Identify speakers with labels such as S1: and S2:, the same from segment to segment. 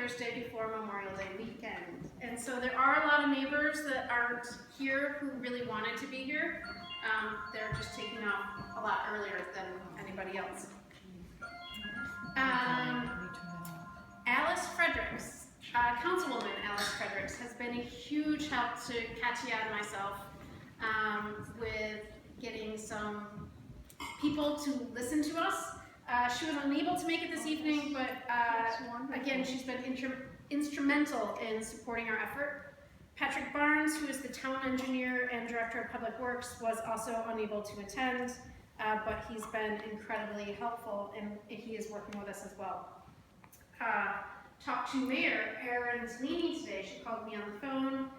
S1: Thursday before Memorial Day weekend. And so there are a lot of neighbors that aren't here who really wanted to be here. They're just taking off a lot earlier than anybody else. Alice Fredericks, Councilwoman Alice Fredericks, has been a huge help to Katya and myself with getting some people to listen to us. She was unable to make it this evening, but again, she's been instrumental in supporting our effort. Patrick Barnes, who is the town engineer and director of public works, was also unable to attend, but he's been incredibly helpful, and he is working with us as well. Talked to Mayor Erin Zanini today. She called me on the phone,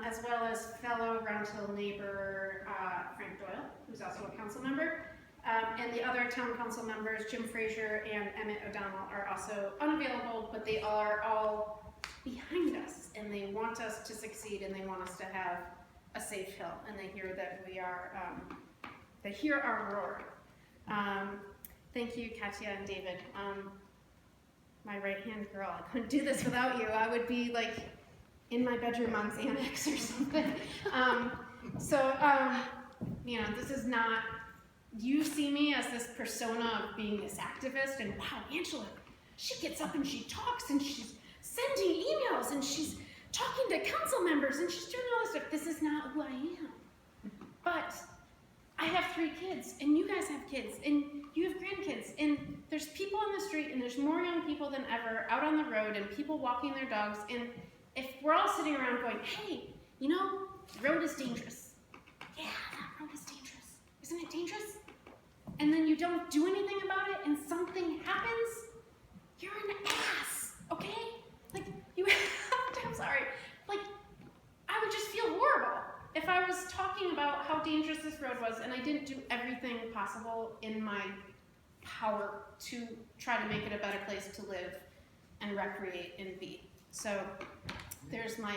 S1: as well as fellow Round Hill neighbor Frank Doyle, who's also a council member. And the other town council members, Jim Frazier and Emmett O'Donnell, are also unavailable, but they are all behind us, and they want us to succeed, and they want us to have a safe hill, and they hear that we are, they hear our roar. Thank you, Katya and David. My right-hand girl, I couldn't do this without you. I would be like in my bedroom on Xanax or something. You know, this is not, you see me as this persona of being this activist, and wow, Angela, she gets up and she talks and she's sending emails and she's talking to council members and she's doing all this stuff. This is not who I am. But I have 3 kids, and you guys have kids, and you have grandkids, and there's people on the street, and there's more young people than ever out on the road, and people walking their dogs, and if we're all sitting around going, hey, you know, the road is dangerous. Yeah, that road is dangerous. Isn't it dangerous? And then you don't do anything about it, and something happens, you're an ass, okay? Like, I'm sorry, like, I would just feel horrible if I was talking about how dangerous this road was and I didn't do everything possible in my power to try to make it a better place to live and recreate and be. So there's my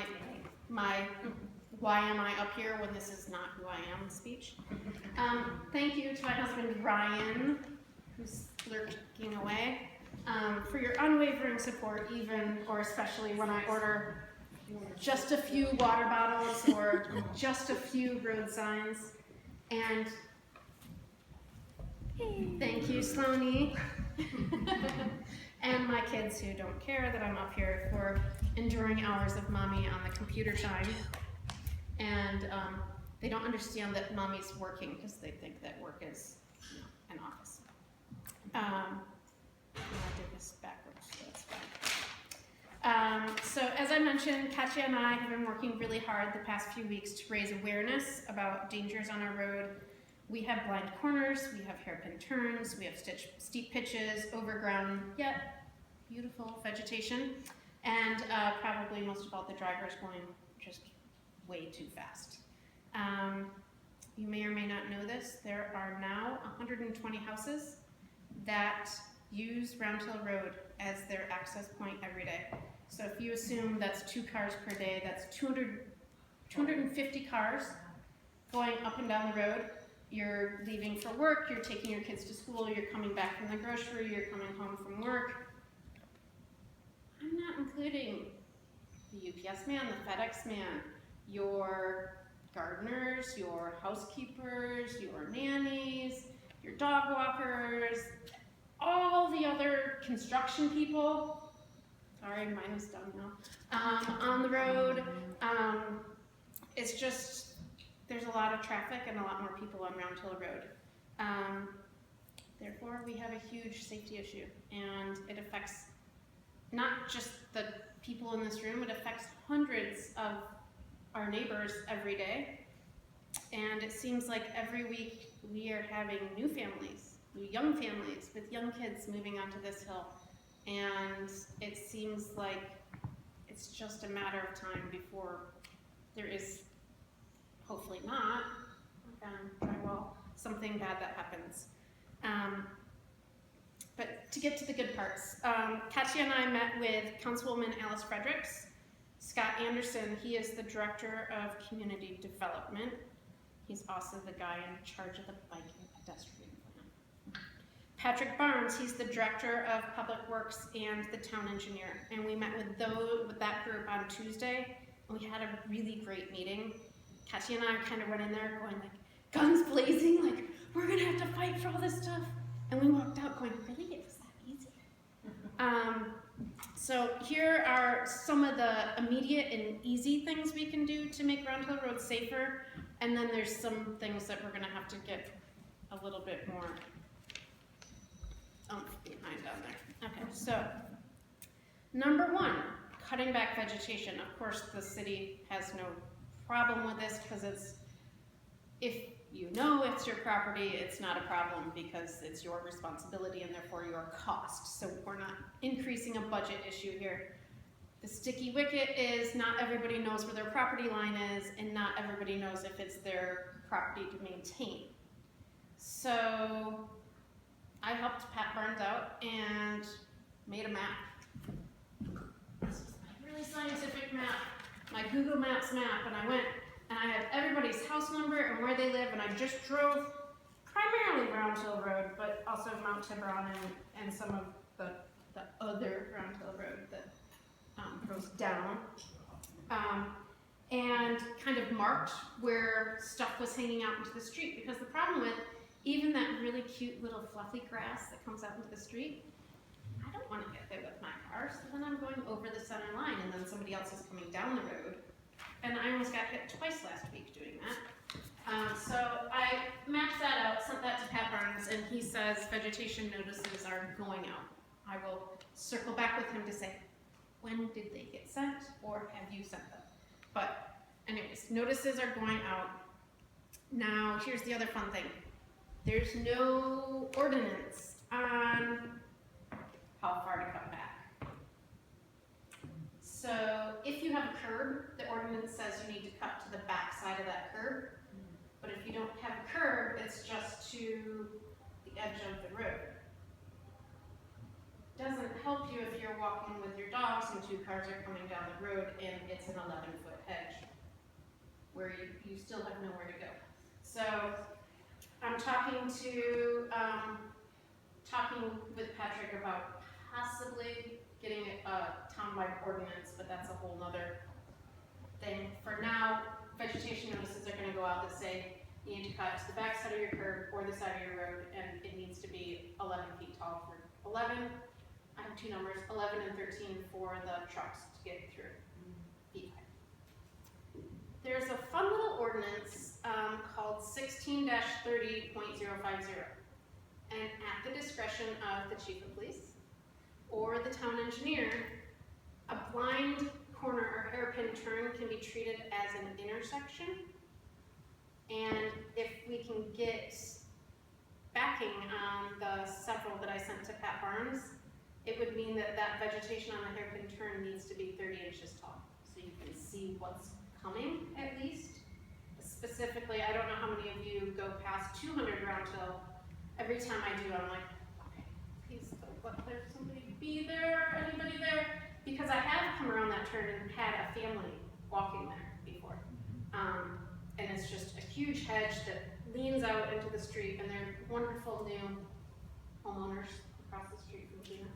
S1: why am I up here when this is not who I am speech. Thank you to my husband Ryan, who's lurking away, for your unwavering support, even or especially when I order just a few water bottles or just a few road signs. And thank you, Sloane, and my kids who don't care that I'm up here for enduring hours of mommy on the computer time. And they don't understand that mommy's working because they think that work is, you know, an office. I did this backwards, so that's fine. So as I mentioned, Katya and I have been working really hard the past few weeks to raise awareness about dangers on our road. We have blind corners, we have hairpin turns, we have steep pitches, overgrown yet beautiful vegetation, and probably most of all the drivers going just way too fast. You may or may not know this, there are now 120 houses that use Round Hill Road as their access point every day. So if you assume that's 2 cars per day, that's 250 cars going up and down the road. You're leaving for work, you're taking your kids to school, you're coming back from the grocery, you're coming home from work. I'm not including the UPS man, the FedEx man, your gardeners, your housekeepers, your nannies, your dog walkers, all the other construction people. Sorry, mine is done now. On the road, it's just, there's a lot of traffic and a lot more people on Round Hill Road. Therefore, we have a huge safety issue, and it affects not just the people in this room, it affects hundreds of our neighbors every day. And it seems like every week we are having new families, new young families with young kids moving onto this hill. And it seems like it's just a matter of time before there is, hopefully not, drywall, something bad that happens. But to get to the good parts, Katya and I met with Councilwoman Alice Fredericks. Scott Anderson, he is the Director of Community Development. He's also the guy in charge of the bike and pedestrian plan. Patrick Barnes, he's the Director of Public Works and the Town Engineer. And we met with that group on Tuesday, and we had a really great meeting. Katya and I kind of went in there going like, guns blazing, like, we're gonna have to fight for all this stuff. And we walked out going, really, it was that easy? So here are some of the immediate and easy things we can do to make Round Hill Road safer. And then there's some things that we're gonna have to get a little bit more behind down there. Okay, so number one, cutting back vegetation. Of course, the city has no problem with this because if you know it's your property, it's not a problem because it's your responsibility and therefore your cost. So we're not increasing a budget issue here. The sticky wicket is not everybody knows where their property line is, and not everybody knows if it's their property to maintain. So I helped Pat Barnes out and made a map. This is my really scientific map, my Google Maps map, and I went and I have everybody's house number and where they live, and I just drove primarily Round Hill Road, but also Mount Tiburon and some of the other Round Hill Road that goes down, and kind of marked where stuff was hanging out into the street, because the problem with even that really cute little fluffy grass that comes out into the street, I don't want to get there with my car, so then I'm going over the center line and then somebody else is coming down the road. And I almost got hit twice last week doing that. So I mapped that out, sent that to Pat Barnes, and he says vegetation notices are going out. I will circle back with him to say, when did they get sent, or have you sent them? But anyways, notices are going out. Now, here's the other fun thing. There's no ordinance on how far to cut back. So if you have a curb, the ordinance says you need to cut to the back side of that curb. But if you don't have a curb, it's just to the edge of the road. Doesn't help you if you're walking with your dogs and two cars are coming down the road and it's an 11-foot hedge where you still have nowhere to go. So I'm talking with Patrick about possibly getting a town-wide ordinance, but that's a whole nother thing. For now, vegetation notices are going to go out that say you need to cut to the back side of your curb or the side of your road, and it needs to be 11 feet tall for 11. I have two numbers, 11 and 13 for the trucks to get through. Feet high. There's a fun little ordinance called 16-30.050, and at the discretion of the chief of police or the town engineer, a blind corner or hairpin turn can be treated as an intersection. And if we can get backing on the several that I sent to Pat Barnes, it would mean that that vegetation on the hairpin turn needs to be 30 inches tall. So you can see what's coming at least. Specifically, I don't know how many of you go past 200 Round Hill. Every time I do, I'm like, okay, please don't let there somebody be there, anybody there? Because I have come around that turn and had a family walking there before. And it's just a huge hedge that leans out into the street, and they're wonderful new homeowners across the street from Gina.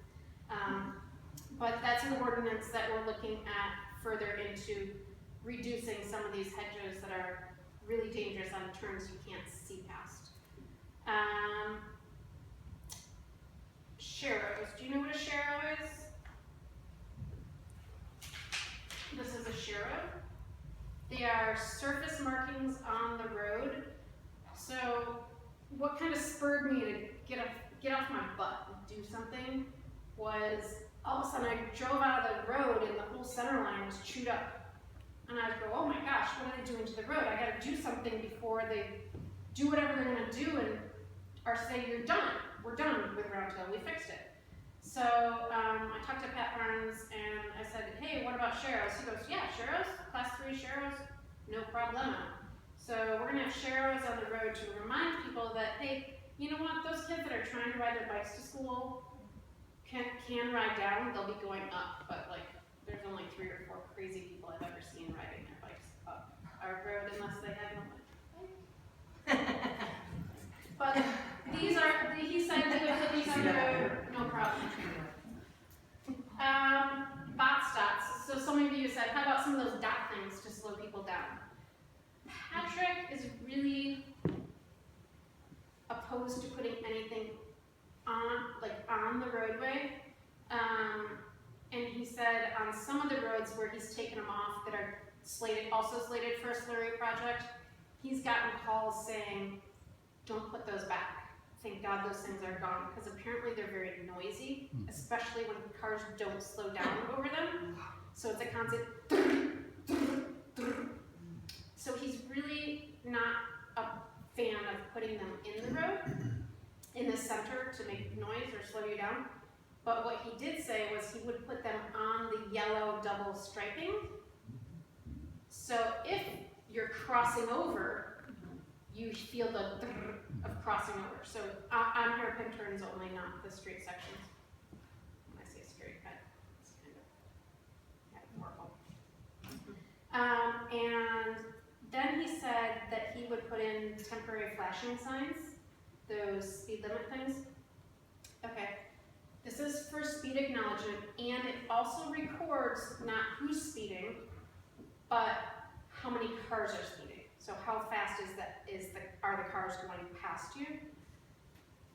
S1: But that's an ordinance that we're looking at further into reducing some of these hedges that are really dangerous on turns you can't see past. Sharrows. Do you know what a sharrow is? This is a sharrow. They are surface markings on the road. So what kind of spurred me to get off my butt and do something was all of a sudden I drove out of the road and the whole center line was chewed up. And I'd go, oh my gosh, what are they doing to the road? I gotta do something before they do whatever they're gonna do or say you're done. We're done with Round Hill, we fixed it. So I talked to Pat Barnes and I said, hey, what about sharrows? He goes, yeah, sharrows, class 3 sharrows, no problema. So we're gonna have sharrows on the road to remind people that, hey, you know what, those kids that are trying to ride their bikes to school can ride down, they'll be going up, but like, there's only 3 or 4 crazy people I've ever seen riding their bikes up our road unless they have no money. But These are, he said he would put these on the road, no problem. Bot stops. So some of you said, how about some of those dot things to slow people down? Patrick is really opposed to putting anything on the roadway. And he said on some of the roads where he's taken them off that are also slated for a slurry project, he's gotten calls saying, don't put those back. Thank God those things are gone, because apparently they're very noisy, especially when cars don't slow down over them. So it's a constant. So he's really not a fan of putting them in the road, in the center to make noise or slow you down. But what he did say was he would put them on the yellow double striping. So if you're crossing over, you feel the of crossing over. So on hairpin turns only, not the straight sections. When I say straight, it's kind of metaphorical. And then he said that he would put in temporary flashing signs, those speed limit things. Okay, this is for speed acknowledgement, and it also records not who's speeding, but how many cars are speeding. So how fast are the cars going past you?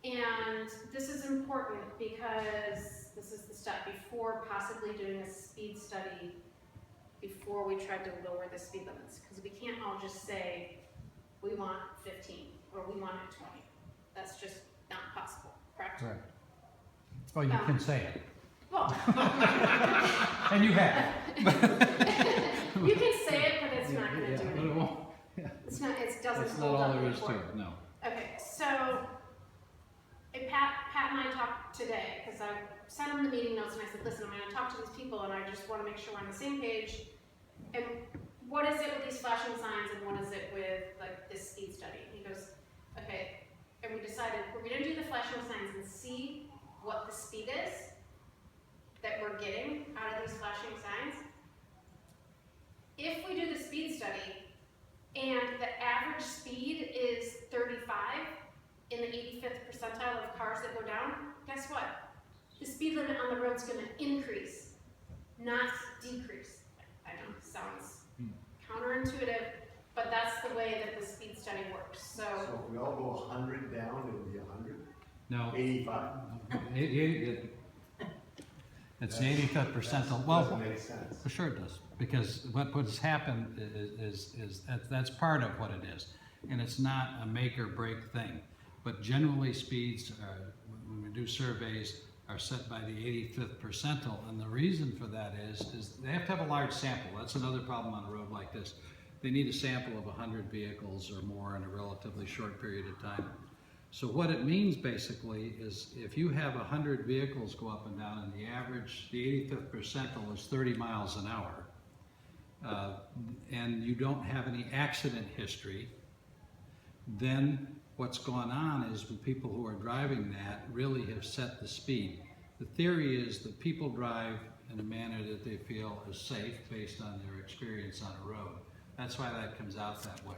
S1: And this is important because this is the step before possibly doing a speed study before we tried to lower the speed limits. Because we can't all just say, we want 15 or we want 20. That's just not possible, correct?
S2: Right. Well, you can say it.
S1: Well,
S2: and you have.
S1: you can say it, but it's not going to do
S2: But it
S1: anything.
S2: won't. Yeah.
S1: It's not. It doesn't
S2: That's not
S1: hold
S2: all
S1: up
S2: there
S1: in
S2: is to
S1: court.
S2: it, no.
S1: Okay, so Pat and I talked today because I sent him the meeting notes and I said, listen, I'm going to talk to these people and I just want to make sure we're on the same page. And what is it with these flashing signs and what is it with like this speed study? And he goes, okay. And we decided we're going to do the flashing signs and see what the speed is that we're getting out of these flashing signs. If we do the speed study and the average speed is 35 in the 85th percentile of cars that go down, guess what? The speed limit on the road is going to increase, not decrease. I know, sounds counterintuitive, but that's the way that the speed study works. So
S3: if we all go 100 down, it would be 100?
S2: No.
S3: 85?
S2: It's the 85th percentile.
S3: That
S2: Well,
S3: doesn't make sense.
S2: for sure it does. Because what has happened is that's part of what it is. And it's not a make or break thing. But generally speeds, when we do surveys, are set by the 85th percentile. And the reason for that is they have to have a large sample. That's another problem on a road like this. They need a sample of 100 vehicles or more in a relatively short period of time. So what it means basically is if you have 100 vehicles go up and down and the average, the 85th percentile is 30 miles an hour, and you don't have any accident history, then what's going on is the people who are driving that really have set the speed. The theory is that people drive in a manner that they feel is safe based on their experience on a road. That's why that comes out that way.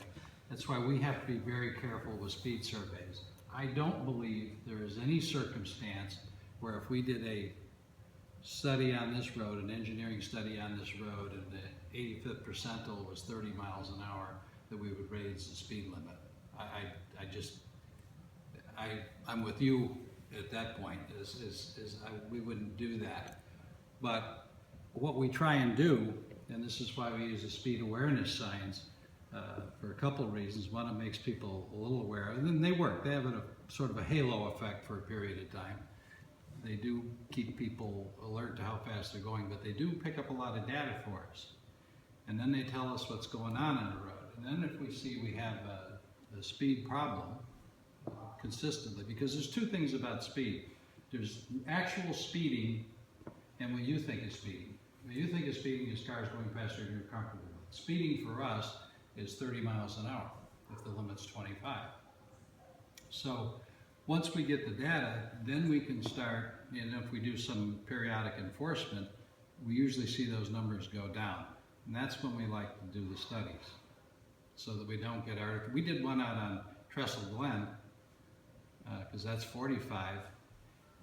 S2: That's why we have to be very careful with speed surveys. I don't believe there is any circumstance where if we did a study on this road, an engineering study on this road, and the 85th percentile was 30 miles an hour, that we would raise the speed limit. I'm with you at that point, we wouldn't do that. But what we try and do, and this is why we use the speed awareness signs, for a couple of reasons. One, it makes people a little aware, and then they work. They have a sort of a halo effect for a period of time. They do keep people alert to how fast they're going, but they do pick up a lot of data for us. And then they tell us what's going on the road. And then if we see we have a speed problem consistently, because there's two things about speed. There's actual speeding and what you think is speeding. What you think is speeding is cars going faster than you're comfortable with. Speeding for us is 30 miles an hour if the limit's 25. So once we get the data, then we can start, and if we do some periodic enforcement, we usually see those numbers go down. And that's when we like to do the studies, so that we don't get artificial. We did one out on Trestle Glen because that's 45.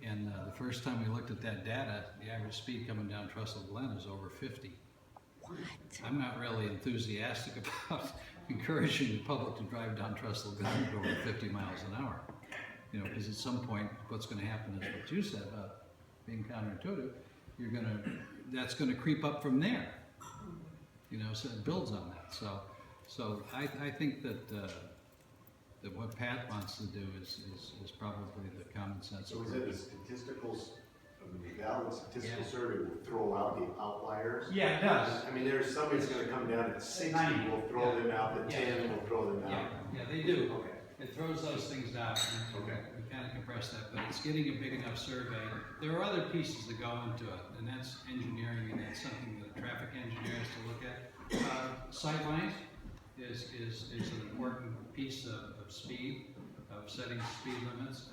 S2: And the first time we looked at that data, the average speed coming down Trestle Glen is over 50.
S4: What?
S2: I'm not really enthusiastic about encouraging the public to drive down Trestle Glen at over 50 miles an hour. You know, because at some point, what's going to happen is what you said about being counterintuitive. That's going to creep up from there. You know, so it builds on that. So I think that what Pat wants to do is probably the common sense.
S3: So is it the statisticals, the valid statistical survey will throw out the outliers?
S2: Yeah, it does.
S3: I mean, there's somebody's gonna come down at 60, we'll throw them out, at 10, we'll throw them out.
S2: Yeah, they do.
S3: Okay.
S2: It throws those things out, and
S3: Okay.
S2: we kind of compress that, but it's getting a big enough survey. There are other pieces that go into it, and that's engineering, and that's something that a traffic engineer has to look at. Sightlines is an important piece of speed, of setting speed limits.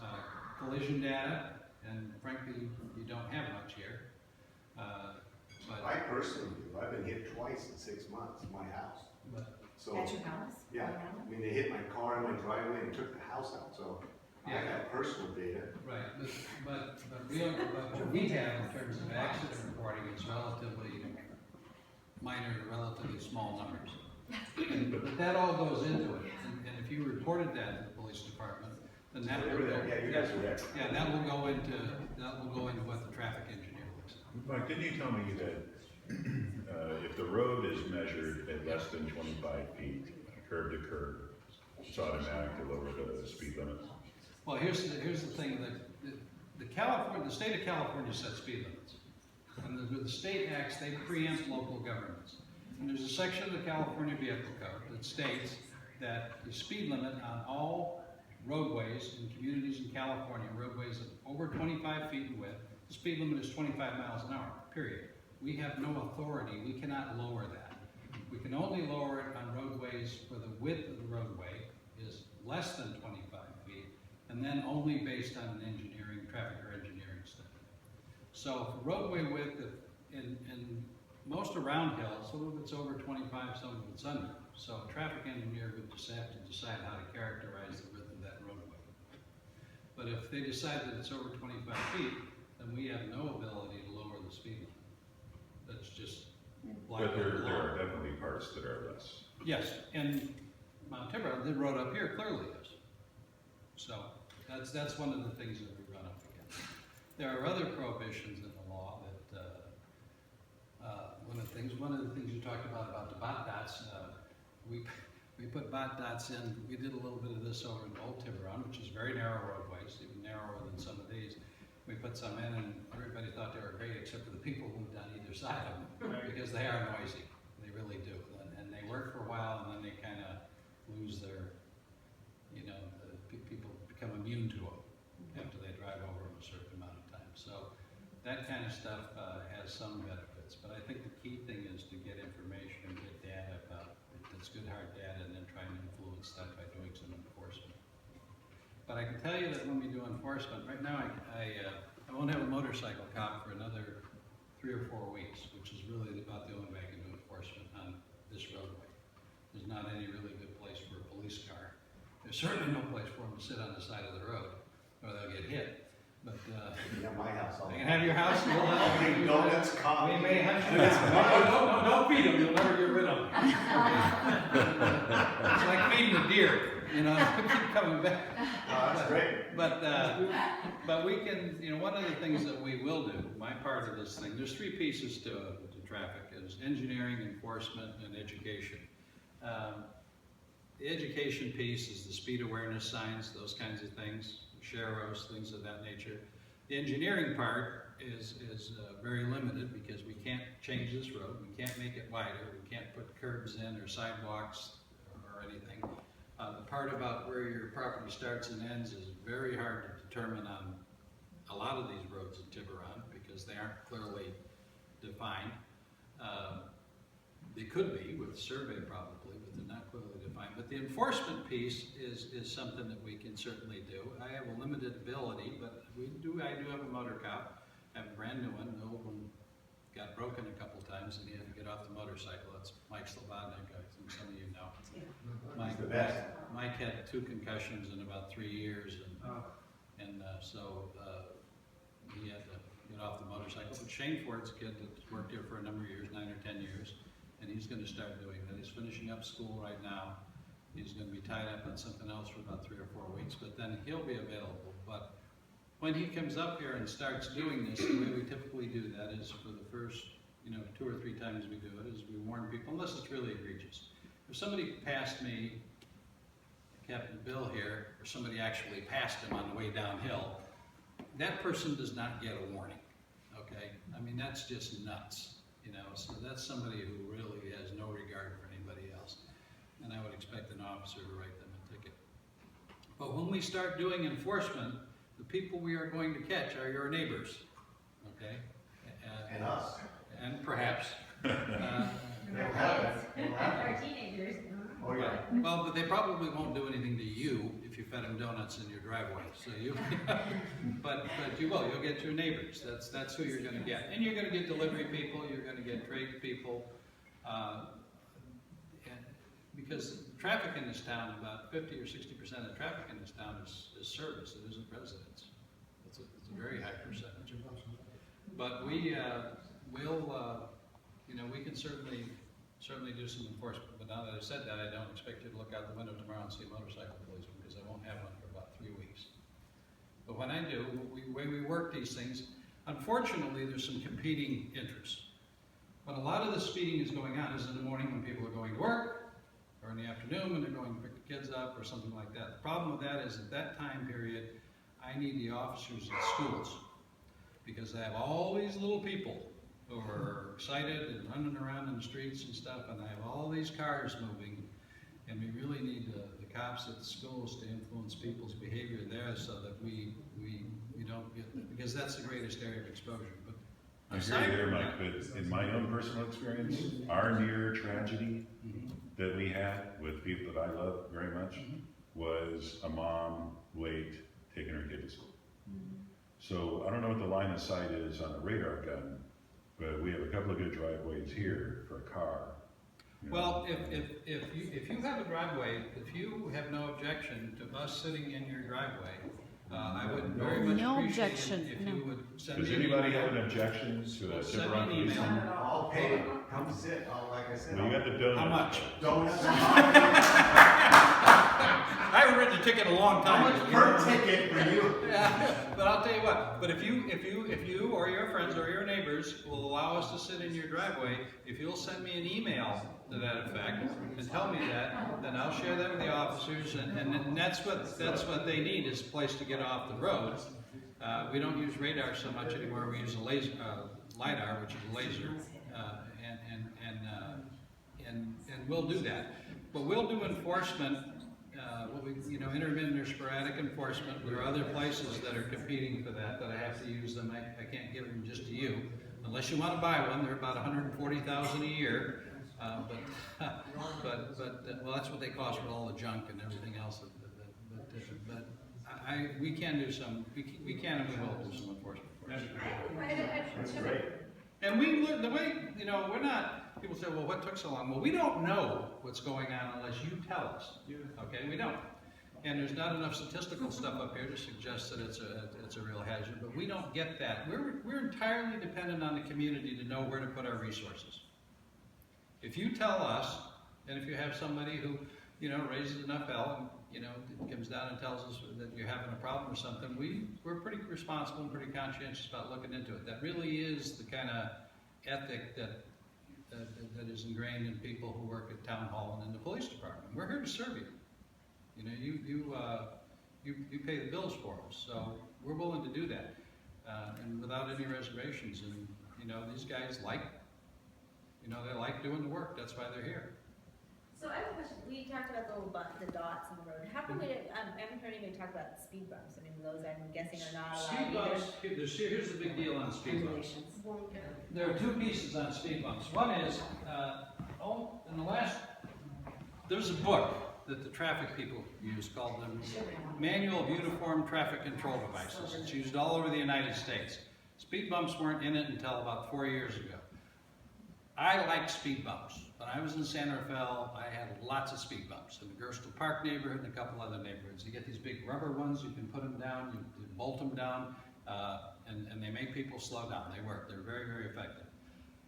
S2: Collision data, and frankly, you don't have much here. But
S3: I personally do, I've been hit twice in 6 months, my house. So,
S4: At your house?
S3: yeah, I mean, they hit my car in my driveway and took the house out, so I
S2: Yeah.
S3: have personal data.
S2: Right, but what we have in terms of accident reporting is relatively minor, relatively small numbers. But that all goes into it, and if you reported that to the police department, then that
S3: They
S2: will
S3: were
S2: go.
S3: there, yeah, you guys were there.
S2: Yeah, that will go into what the traffic engineer looks at.
S5: Mike, didn't you tell me that if the road is measured at less than 25 feet, curb to curb, it's automatic to lower the speed limit?
S2: Well, here's the thing, the state of California sets speed limits. And with the state acts, they preempt local governments. And there's a section of the California Vehicle Code that states that the speed limit on all roadways in communities in California, roadways of over 25 feet in width, the speed limit is 25 miles an hour, period. We have no authority, we cannot lower that. We can only lower it on roadways where the width of the roadway is less than 25 feet, and then only based on an traffic or engineering study. So roadway width in most around hills, some of it's over 25, some of it's under. So a traffic engineer would just have to decide how to characterize the width of that roadway. But if they decide that it's over 25 feet, then we have no ability to lower the speed limit. That's just black
S5: But there
S2: and
S5: are
S2: white.
S5: definitely parts that are less.
S2: Yes, and Mount Tiburon, the road up here clearly is. So that's one of the things that we run up against. There are other prohibitions in the law that, one of the things you talked about the bot dots, we put bot dots in, we did a little bit of this over in Old Tiburon, which is very narrow roadways, even narrower than some of these. We put some in and everybody thought they were great except for the people who lived on either side of them, because they are noisy, they really do. And they work for a while and then they kind of lose their, people become immune to them after they drive over them a certain amount of time. So that kind of stuff has some benefits, but I think the key thing is to get information and get data about, that's good hard data, and then try and influence that by doing some enforcement. But I can tell you that when we do enforcement, right now I won't have a motorcycle cop for another 3 or 4 weeks, which is really about the only way I can do enforcement on this roadway. There's not any really good place for a police car. There's certainly no place for them to sit on the side of the road, or they'll get hit. But
S3: Yeah, my house.
S2: they can have your house, and we'll have
S3: Donuts, coffee.
S2: we may have you. No, don't feed them, you'll never get rid of them. It's like feeding a deer, keep coming back.
S3: Oh, that's great.
S2: But we can, one of the things that we will do, my part of this thing, there's 3 pieces to traffic, is engineering, enforcement, and education. The education piece is the speed awareness signs, those kinds of things, sharrows, things of that nature. The engineering part is very limited because we can't change this road, we can't make it wider, we can't put curbs in or sidewalks or anything. The part about where your property starts and ends is very hard to determine on a lot of these roads in Tiburon because they aren't clearly defined. They could be with survey probably, but they're not clearly defined. But the enforcement piece is something that we can certainly do. I have a limited ability, but I do have a motor cop. I have a brand new one. The old one got broken a couple times and he had to get off the motorcycle. That's Mike Slobodnik, I think some of you know.
S3: He's the best.
S2: Mike had 2 concussions in about 3 years, and he had to get off the motorcycle. But Shane Ford's a kid that's worked here for a number of years, 9 or 10 years, and he's gonna start doing that. He's finishing up school right now. He's gonna be tied up on something else for about 3 or 4 weeks, but then he'll be available. But when he comes up here and starts doing this, the way we typically do that is for the first, 2 or 3 times we do it, is we warn people, unless it's really egregious. If somebody passed me, Captain Bill here, or somebody actually passed him on the way downhill, that person does not get a warning, okay? I mean, that's just nuts, so that's somebody who really has no regard for anybody else. And I would expect an officer to write them a ticket. But when we start doing enforcement, the people we are going to catch are your neighbors, okay?
S3: And us.
S2: And perhaps.
S4: Our teenagers.
S3: Oh, yeah.
S2: Well, but they probably won't do anything to you if you fed them donuts in your driveway. So but you will. You'll get your neighbors. That's who you're going to get. And you're going to get delivery people. You're going to get trade people. Because traffic in this town, about 50 or 60% of traffic in this town is service. It isn't residence. It's a very high percentage. But we can certainly do some enforcement. But now that I've said that, I don't expect you to look out the window tomorrow and see a motorcycle policeman, because I won't have one for about 3 weeks. But when I do, the way we work these things, unfortunately, there's some competing interests. But a lot of the speeding is going on is in the morning when people are going to work, or in the afternoon when they're going to pick the kids up, or something like that. The problem with that is at that time period, I need the officers at schools, because I have all these little people who are excited and running around in the streets and stuff, and I have all these cars moving, and we really need the cops at the schools to influence people's behavior there, so that we don't get, because that's the greatest area of exposure. But
S5: I hear you there, Mike, but in my own personal experience, our near tragedy that we had with people that I love very much was a mom late taking her kid to school. So I don't know what the line of sight is on a radar gun, but we have a couple of good driveways here for a car.
S2: Well, if you have a driveway, if you have no objection to us sitting in your driveway, I would very much
S6: No
S2: appreciate
S6: objection,
S2: it if
S6: no.
S2: you would send
S5: Does
S2: me an
S5: anybody
S2: email.
S5: have an objection to a
S2: Send me
S5: Tiburon
S2: an email.
S5: policeman?
S3: I'll pay it. Come sit. Like I said.
S5: Well, you got the donuts.
S2: How much?
S3: Donuts.
S2: I haven't written a ticket in a long
S3: How
S2: time.
S3: much per ticket for you?
S2: Yeah, but I'll tell you what, but if you or your friends or your neighbors will allow us to sit in your driveway, if you'll send me an email to that effect and tell me that, then I'll share that with the officers, and that's what they need, is a place to get off the road. We don't use radar so much anymore, we use a laser, LiDAR, which is a laser, and we'll do that. But we'll do enforcement, intermittent or sporadic enforcement. There are other places that are competing for that I have to use them. I can't give them just to you. Unless you want to buy one, they're about $140,000 a year. But that's what they cost with all the junk and everything else. But we can do some, we can and we will do some enforcement for us.
S3: That's great.
S2: And we learn the way, we're not, people say, well, what took so long? Well, we don't know what's going on unless you tell us. Okay, we don't. And there's not enough statistical stuff up here to suggest that it's a real hazard, but we don't get that. We're entirely dependent on the community to know where to put our resources. If you tell us, and if you have somebody who, raises enough hell and, comes down and tells us that you're having a problem or something, we're pretty responsible and pretty conscientious about looking into it. That really is the kind of ethic that is ingrained in people who work at town hall and in the police department. We're here to serve you. You pay the bills for us, so we're willing to do that, and without any reservations. And these guys they like doing the work. That's why they're here.
S4: So I have a question. We talked about the dots on the road. How come we didn't, I haven't heard anybody talk about speed bumps. I mean, those I'm guessing are not allowed
S2: Speed
S4: either.
S2: bumps. Here's the big deal on speed bumps.
S1: Won't get it.
S2: There are two pieces on speed bumps. One is, there's a book that the traffic people use called the Manual of Uniform Traffic Control Devices. It's used all over the United States. Speed bumps weren't in it until about 4 years ago. I like speed bumps. When I was in San Rafael, I had lots of speed bumps in the Gerstle Park neighborhood and a couple other neighborhoods. You get these big rubber ones, you can put them down, you bolt them down, and they make people slow down. They work. They're very, very effective.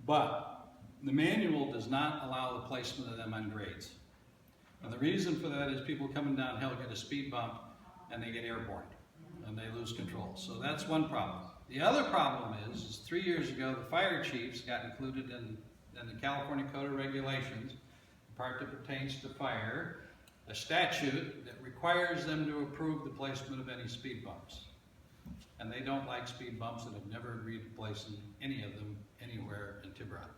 S2: But the manual does not allow the placement of them on grades. And the reason for that is people coming downhill get a speed bump and they get airborne and they lose control. So that's one problem. The other problem is 3 years ago, the fire chiefs got included in the California Code of Regulations, the part that pertains to fire, a statute that requires them to approve the placement of any speed bumps. And they don't like speed bumps and have never agreed to place any of them anywhere in Tiburon.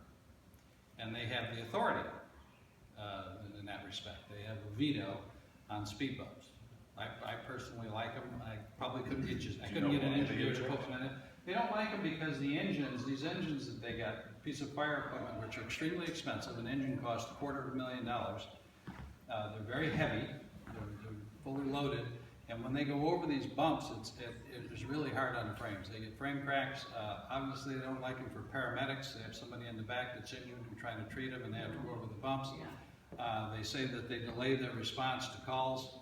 S2: And they have the authority in that respect. They have a veto on speed bumps. I personally like them. I probably couldn't get an engineer to put them in it. They don't like them because these engines that they got, piece of fire equipment, which are extremely expensive. An engine costs $250,000. They're very heavy. They're fully loaded. And when they go over these bumps, it's really hard on the frames. They get frame cracks. Obviously, they don't like them for paramedics. They have somebody in the back that's injured and trying to treat them, and they have to go over the bumps. They say that they delay their response to calls.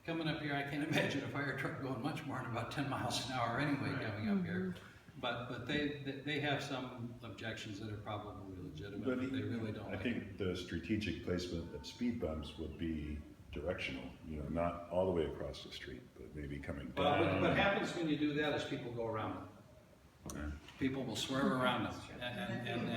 S2: Coming up here, I can't imagine a fire truck going much more than about 10 miles an hour anyway coming up here. But they have some objections that are probably legitimate, but they really don't like it.
S5: I think the strategic placement of speed bumps would be directional, not all the way across the street, but maybe coming down.
S2: Well, what happens when you do that is people go around them. People will swerve around them, and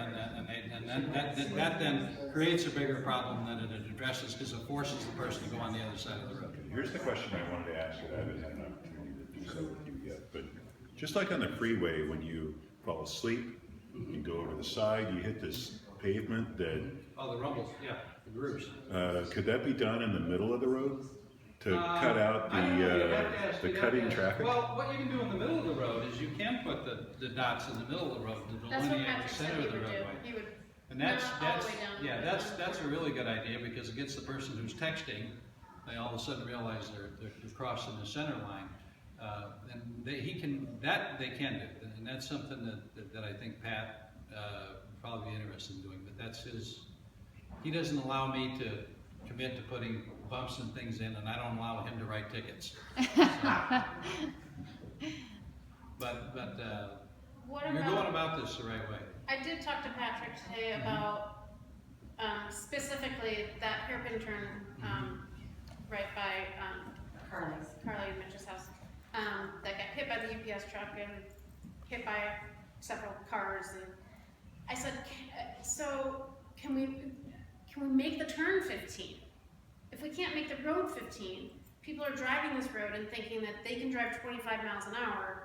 S2: that then creates a bigger problem than it addresses because it forces the person to go on the other side of the road.
S5: Here's the question I wanted to ask you. I haven't had an opportunity to do so with you yet, but just like on the freeway, when you fall asleep, you go over the side, you hit this pavement that...
S2: Oh, the rumbles, yeah, the grooves.
S5: Could that be done in the middle of the road to cut out the cutting traffic?
S2: Well, what you can do in the middle of the road is you can put the dots in the middle of the road to
S1: That's what
S2: delineate
S1: Patrick
S2: the
S1: said
S2: center
S1: he
S2: of the
S1: would do.
S2: roadway.
S1: He would
S2: And that's
S1: all the way down.
S2: that's a really good idea because it gets the person who's texting, they all of a sudden realize they're crossing the center line. And they can do, and that's something that I think Pat would probably be interested in doing. But that's he doesn't allow me to commit to putting bumps and things in, and I don't allow him to write tickets. But
S1: What
S2: you're
S1: about,
S2: going about this the right way.
S1: I did talk to Patrick today about specifically that hairpin turn right by Carly and Mitch's house that got hit by the UPS truck and hit by several cars. And I said, so can we make the turn 15? If we can't make the road 15, people are driving this road and thinking that they can drive 25 miles an hour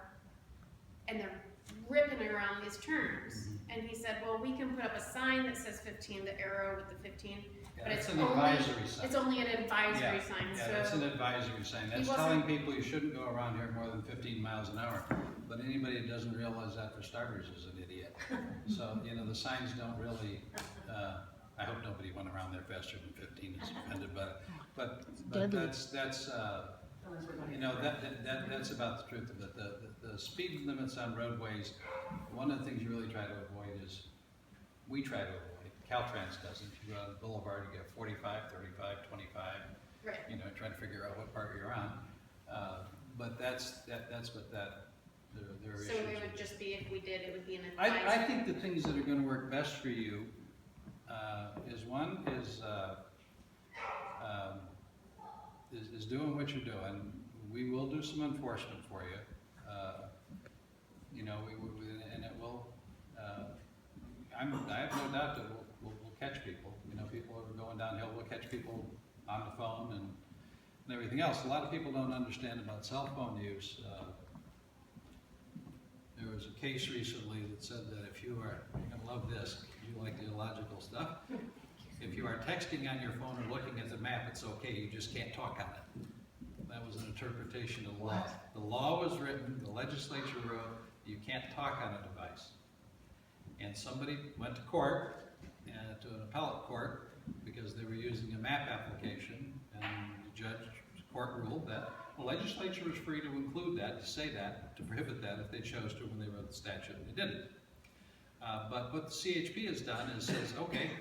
S1: and they're ripping around these turns. And he said, well, we can put up a sign that says 15, the arrow with the 15, but
S2: It's an advisory sign.
S1: it's only an advisory sign.
S2: Yeah,
S1: So
S2: that's an advisory sign. That's
S1: wasn't-
S2: telling people you shouldn't go around here more than 15 miles an hour. But anybody that doesn't realize that, for starters, is an idiot. So, the signs don't really, I hope nobody went around there faster than 15 is offended by it. But that's that's about the truth of it. The speed limits on roadways, one of the things you really try to avoid is, we try to avoid, Caltrans doesn't. You go on the boulevard, you get 45, 35, 25,
S1: right.
S2: trying to figure out what part you're on. But that's what there are
S1: So
S2: issues.
S1: it would just be, if we did, it would be an advisory.
S2: I think the things that are going to work best for you is doing what you're doing. We will do some enforcement for you. And it will. I have no doubt that we'll catch people. People who are going downhill. We'll catch people on the phone and everything else. A lot of people don't understand about cell phone use. There was a case recently that said that if you're going to love this, you like the illogical stuff. If you are texting on your phone or looking at the map, it's okay. You just can't talk on it. That was an interpretation of the law. The law was written, the legislature wrote, you can't talk on a device. And somebody went to court, to an appellate court, because they were using a map application, and the court ruled that the legislature was free to include that, to say that, to prohibit that if they chose to when they wrote the statute, and they didn't. But what the CHP has done is says, okay,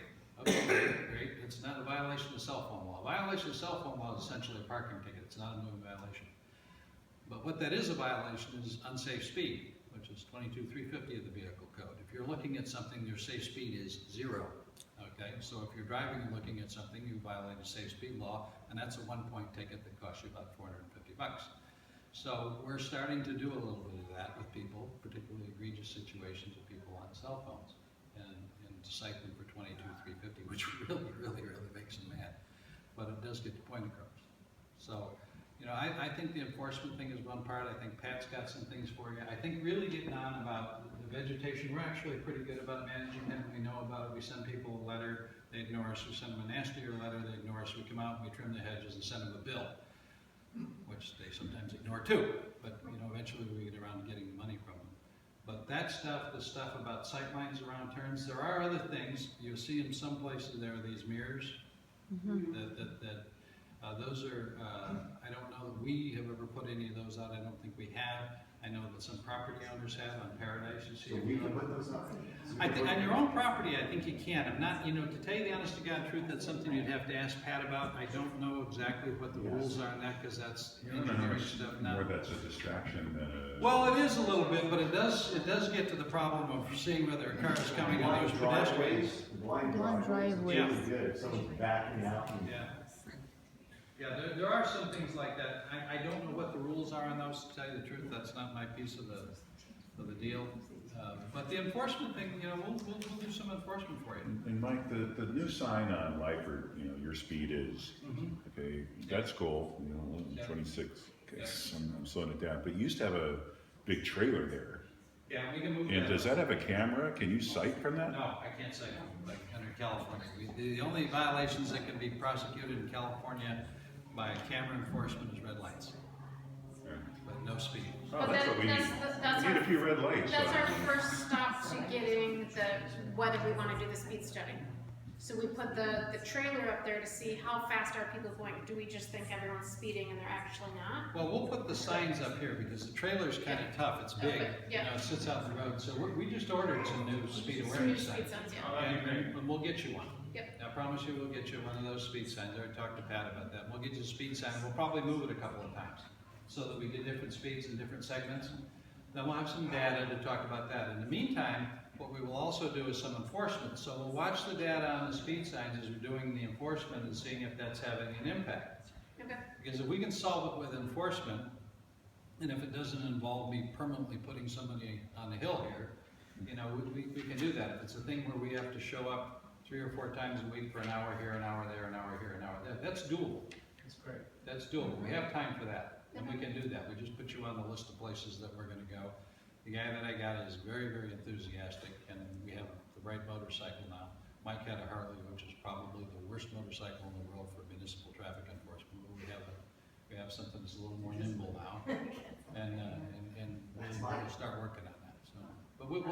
S2: great, it's not a violation of the cell phone law. A violation of the cell phone law is essentially a parking ticket, it's not a moving violation. But what that is a violation is unsafe speed, which is 22,350 of the vehicle code. If you're looking at something, your safe speed is 0. Okay, so if you're driving and looking at something, you violate a safe speed law, and that's a 1-point ticket that costs you about $450. So we're starting to do a little bit of that with people, particularly egregious situations with people on cell phones, and to cite them for 22,350, which really makes them mad. But it does get the point across. So, you know, I think the enforcement thing is one part. I think Pat's got some things for you. I think really getting on about the vegetation, we're actually pretty good about managing that. We know about it. We send people a letter, they ignore us. We send them a nastier letter, they ignore us. We come out and we trim the hedges and send them a bill, which they sometimes ignore too. But, you know, eventually we get around to getting the money from them. But that stuff, the stuff about sight lines around turns, there are other things. You'll see in some places there are these mirrors those are, I don't know that we have ever put any of those out. I don't think we have. I know that some property owners have on Paradise. You see,
S3: So we can put those up?
S2: I think on your own property, I think you can. I'm not, you know, to tell you the honest to God truth, that's something you'd have to ask Pat about. I don't know exactly what the rules are on that, because that's engineering stuff.
S5: More that's a distraction than a.
S2: Well, it is a little bit, but it does get to the problem of seeing whether a car is coming on those pedestrians.
S3: Blind driveways.
S2: Yeah.
S3: Really good, if someone's backing out.
S2: Yeah, there are some things like that. I don't know what the rules are on those, to tell you the truth. That's not my piece of the deal. But the enforcement thing, you know, we'll do some enforcement for you.
S5: And Mike, the new sign on Lyford, you know, your speed is, okay, that's cool, you know, 26, okay, I'm slowing it down. But you used to have a big trailer there.
S2: Yeah, we can move
S5: And
S2: that.
S5: does that have a camera? Can you cite from that?
S2: No, I can't say that, like under California. The only violations that can be prosecuted in California by camera enforcement is red lights,
S5: Yeah.
S2: but no speed.
S5: Oh,
S1: But
S5: that's what we need.
S1: that's
S5: We need
S1: our-
S5: a few red lights.
S1: That's our first stop to getting whether we want to do the speed study. So we put the trailer up there to see how fast are people going. Do we just think everyone's speeding and they're actually not?
S2: Well, we'll put the signs up here because the trailer's kind of tough. It's big,
S1: Okay, yeah.
S2: you know, it sits out in the road. So we just ordered some new speed
S1: Some new
S2: awareness
S1: speed
S2: signs.
S1: signs, yeah.
S2: And we'll get you one.
S1: Yep.
S2: I promise you, we'll get you one of those speed signs. I already talked to Pat about that. We'll get you a speed sign. We'll probably move it a couple of times so that we get different speeds in different segments. Then we'll have some data to talk about that. In the meantime, what we will also do is some enforcement. So we'll watch the data on the speed signs as we're doing the enforcement and seeing if that's having an impact.
S1: Okay.
S2: Because if we can solve it with enforcement, and if it doesn't involve me permanently putting somebody on the hill here, you know, we can do that. If it's a thing where we have to show up 3 or 4 times a week for an hour here, an hour there, an hour here, an hour there, that's doable.
S6: That's great.
S2: That's doable. We have time for that, and we can do that. We just put you on the list of places that we're gonna go. The guy that I got is very enthusiastic, and we have the right motorcycle now. Mike had a Harley, which is probably the worst motorcycle in the world for municipal traffic enforcement. But we have something that's a little more nimble now, and we'll start working on it.